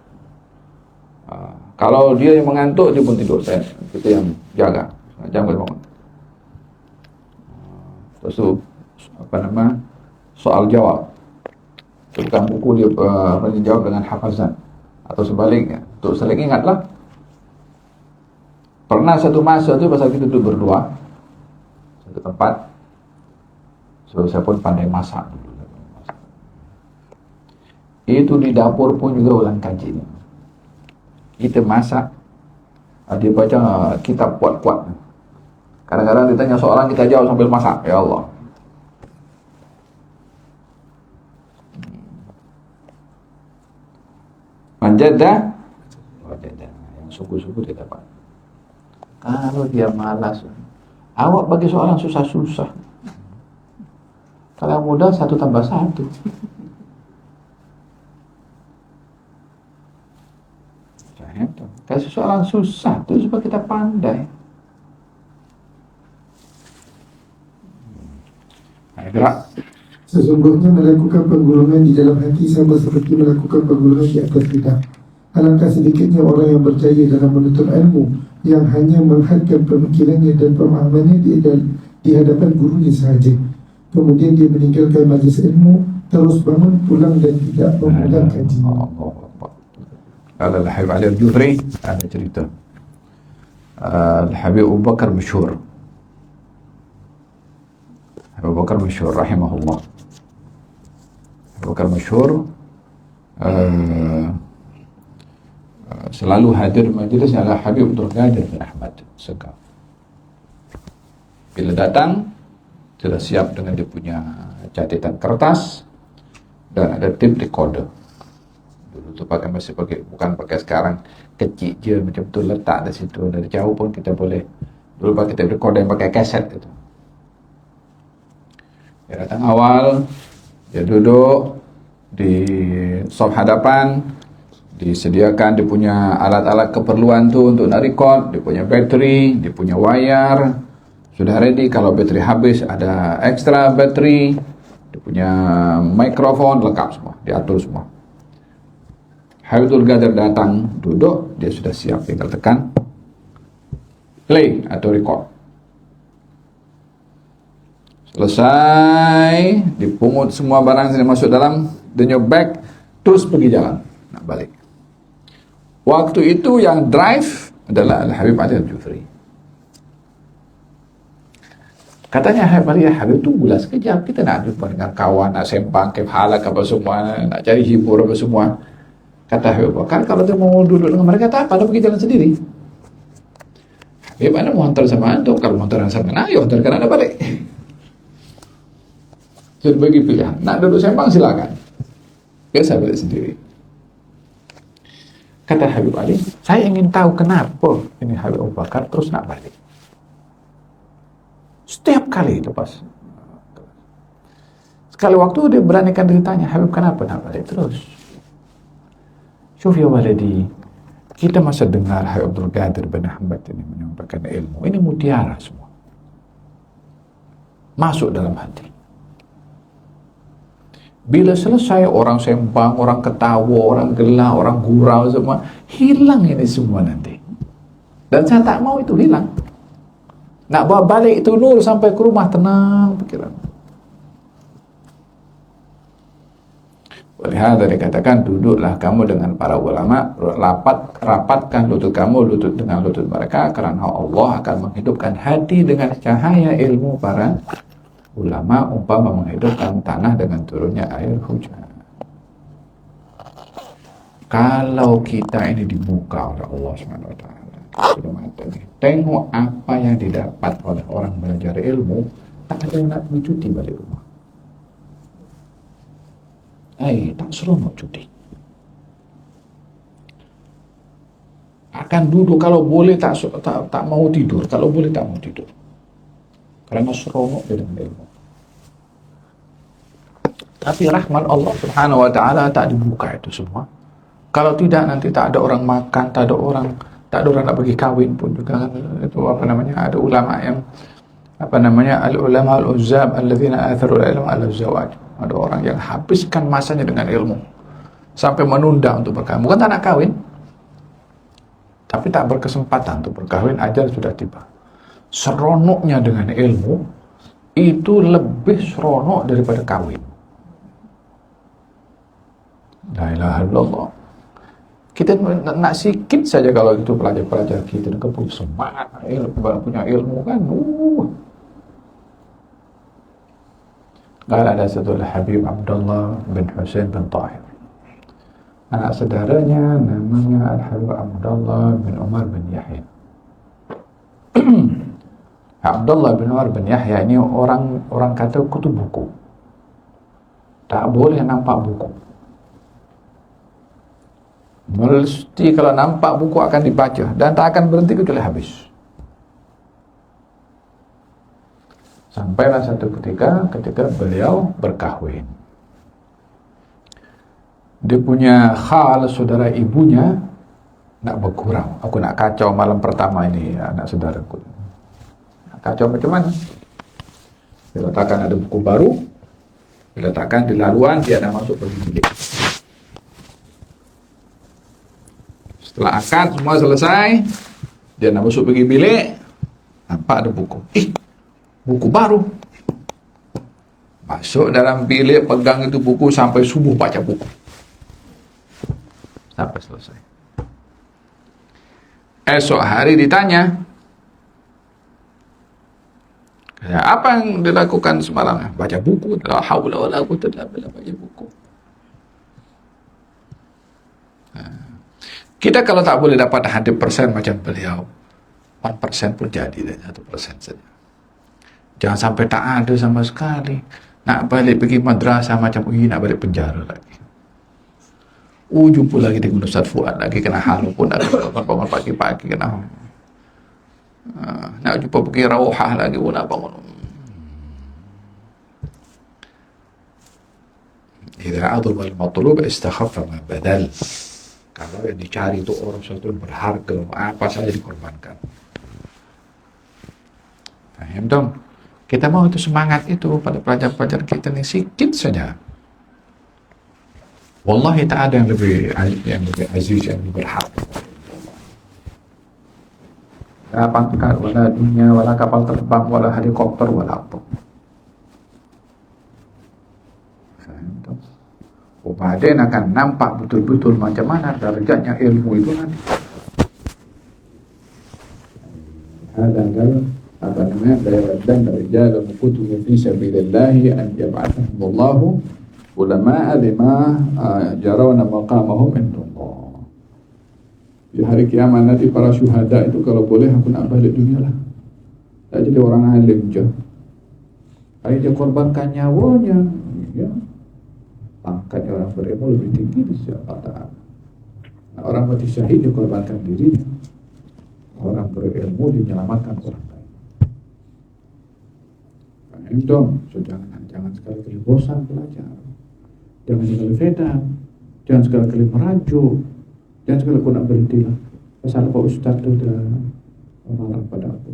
Kalau dia yang mengantuk, dia pun tidur. Kita yang jaga. Jam kita bangun. Terus tu, soal jawab. Bukan buku dia jawab dengan hafazan. Atau sebaliknya. Untuk saling ingatlah. Pernah satu masa tu, pasal kita duduk berdua. Satu tempat. So, saya pun pandai masak. Itu di dapur pun juga ulang kaji ni. Kita masak, dia baca kitab kuat-kuat. Kadang-kadang ditanya soalan, kita jawab sambil masak. Ya Allah. Manjada, yang sungguh-sungguh dia dapat. Kalau dia malas, awak bagi soalan susah-susah. Kalau mudah 1 tambah 1. Kasih soalan susah tu supaya kita pandai. Gerak. Sesungguhnya melakukan penggulungan di dalam hati sama seperti melakukan penggulungan di atas lidah. Alangkah sedikitnya orang yang berjaya dalam menuntut ilmu yang hanya menghadkan pemikirannya dan pemahamannya di hadapan gurunya sahaja. Kemudian dia meninggalkan majlis ilmu, terus bangun pulang dan tidak mengulang kaji. Al-Habib Ali Al-Jufri ada cerita. Al-Habib Abu Bakar masyhur. Abu Bakar masyhur rahimahullah. Abu Bakar masyhur selalu hadir majlis adalah Habib Abdul Qadir bin Ahmad Sekar. Bila datang sudah siap dengan dia punya catatan kertas dan ada tape recorder. Dulu tu masih pakai, bukan pakai sekarang, kecil je macam tu, letak di situ, dari jauh pun kita boleh. Dulu pakai tape recorder yang pakai kaset gitu. Dia datang awal, dia duduk di sop hadapan, disediakan dia punya alat-alat keperluan tu untuk nak record, dia punya bateri, dia punya wire, sudah ready. Kalau bateri habis ada extra bateri, punya mikrofon lengkap semua, diatur semua. Habibul Qadir datang, duduk, dia sudah siap, tinggal tekan play atau record. Selesai, dipungut semua barang yang masuk dalam the new bag, terus pergi jalan, nak balik. Waktu itu yang drive adalah Al-Habib Ali Al-Jufri. Katanya Habib tunggulah sekejap, kita nak jumpa dengan kawan, nak sembang, kephalak apa semua, nak cari hibur apa semua. Kata Habib Bakar, kalau dia mau duduk dengan mereka, tak apa, dia pergi jalan sendiri. Habib, anda mau hantar sama anda, kalau mau hantar sama anda, ayo hantarkan anda balik. Jadi bagi pilihan, nak duduk sembang silakan. Saya balik sendiri. Kata Habib Ali, saya ingin tahu kenapa ini Habib Abu Bakar terus nak balik. Setiap kali itu pas. Sekali waktu dia beranikan diri tanya, Habib kenapa nak balik terus? Syuf ya waladi, kita masa dengar Habib Abdul Qadir bin Ahmad ini menyampaikan ilmu. Ini mutiara semua. Masuk dalam hati. Bila selesai orang sembang, orang ketawa, orang gelah, orang gurau semua, hilang ini semua nanti. Dan saya tak mau itu hilang. Nak bawa balik itu nur sampai ke rumah tenang pikiran. Walihada dikatakan, duduklah kamu dengan para ulama, rapatkan lutut kamu lutut dengan lutut mereka, karena Allah akan menghidupkan hati dengan cahaya ilmu para ulama, umpama menghidupkan tanah dengan turunnya air hujan. Kalau kita ini dibuka oleh Allah SWT, sudah mata nih, tengok apa yang didapat oleh orang belajar ilmu, tak ada yang nak pergi cuti balik rumah. Tak seronok cuti. Akan duduk, kalau boleh tak mau tidur, kalau boleh tak mau tidur. Karena seronok dengan ilmu. Tapi rahmat Allah Subhanahu wa taala tak dibuka itu semua. Kalau tidak nanti tak ada orang makan, tak ada orang nak pergi kawin pun juga. Itu ada ulama yang al-ulama al-uzzab alladzina atharu al-ilma ala zawaj. Ada orang yang habiskan masanya dengan ilmu sampai menunda untuk berkawin. Bukan tak nak kawin, tapi tak berkesempatan untuk berkawin, ajal sudah tiba. Seronoknya dengan ilmu itu lebih seronok daripada kawin. La ilaha illallah. Kita nak sikit saja kalau itu pelajar-pelajar kita dengan punya semangat, punya ilmu kan. Kalau ada satu Habib Abdullah bin Husain bin Tahir, anak saudaranya namanya Al-Habib Abdullah bin Umar bin Yahya. Abdullah bin Umar bin Yahya ini orang kata kutu buku. Tak boleh nampak buku. Mesti kalau nampak buku akan dibaca dan tak akan berhenti kecuali habis. Sampailah satu ketika beliau berkahwin. Dia punya khal, saudara ibunya, nak bergurau. Aku nak kacau malam pertama ini anak saudaraku. Kacau macam mana? Diletakkan ada buku baru, diletakkan di laluan, dia nak masuk pergi bilik. Setelah akad semua selesai, dia nak masuk pergi bilik, nampak ada buku. Buku baru. Masuk dalam bilik, pegang itu buku sampai subuh baca buku. Sampai selesai. Esok hari ditanya, apa yang dilakukan semalam? Baca buku. La haula wala quwwata illa billah, baca buku. Kita kalau tak boleh dapat 100% macam beliau, 1% pun jadi, 1% saja. Jangan sampai tak ada sama sekali. Nak balik pergi madrasah macam nak balik penjara lagi. Jumpa lagi dengan Ustaz Fuad lagi, kena halu pun nak bangun pagi-pagi, kena nak jumpa pergi rawhah lagi pun nak bangun. Idza adhaba al-matlub istakhaffa ma badal. Kalau yang dicari itu orang sesuatu yang berharga, apa saja dikorbankan. Paham dong? Kita mau itu semangat itu pada pelajar-pelajar kita nih sikit saja. Wallahi tak ada yang lebih aziz, yang lebih berhak. La pangkat, wala dunia, wala kapal terbang, wala helikopter, wala apa. Kemudian akan nampak betul-betul macam mana derajatnya ilmu itu nanti. Ada apa namanya dan rijal kutubu fi sabilillah an yab'athahumullahu ulama lima jarawna maqamahum indallah. Di hari kiamat nanti para syuhada itu kalau boleh aku nak balik dunia lah. Tak jadi orang alim je. Dia korbankan nyawanya, ya. Pangkatnya orang berilmu lebih tinggi di sisi Allah Ta'ala. Nah, orang mati syahid dikorbankan dirinya. Orang berilmu dinyelamatkan orang lain. Nah, dong, so, jangan sekali-kali bosan belajar. Jangan sekali fedam. Jangan sekali-kali merajuk. Jangan sekali-kali nak berhentilah. Pasal Pak Ustaz itu dah marah pada aku.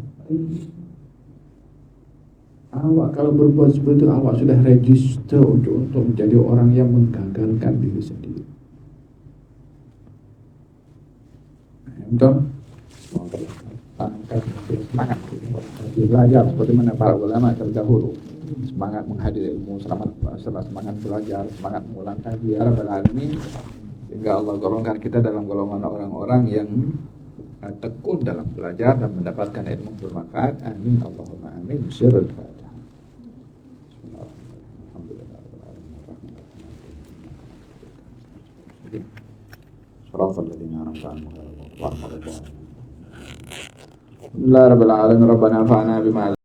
Awak kalau berbuat seperti itu, awak sudah register untuk menjadi orang yang menggagalkan diri sendiri. Untuk semangat belajar seperti mana para ulama terdahulu, semangat menghadiri ilmu, semangat belajar, semangat mengulang kaji. Ya Rabbal Alamin, sehingga Allah golongkan kita dalam golongan orang-orang yang tekun dalam belajar dan mendapatkan ilmu bermanfaat. Amin Allahumma amin. Sirrul Fatihah. Bismillahirrahmanirrahim. Rabbil alamin rabbana fa'na bima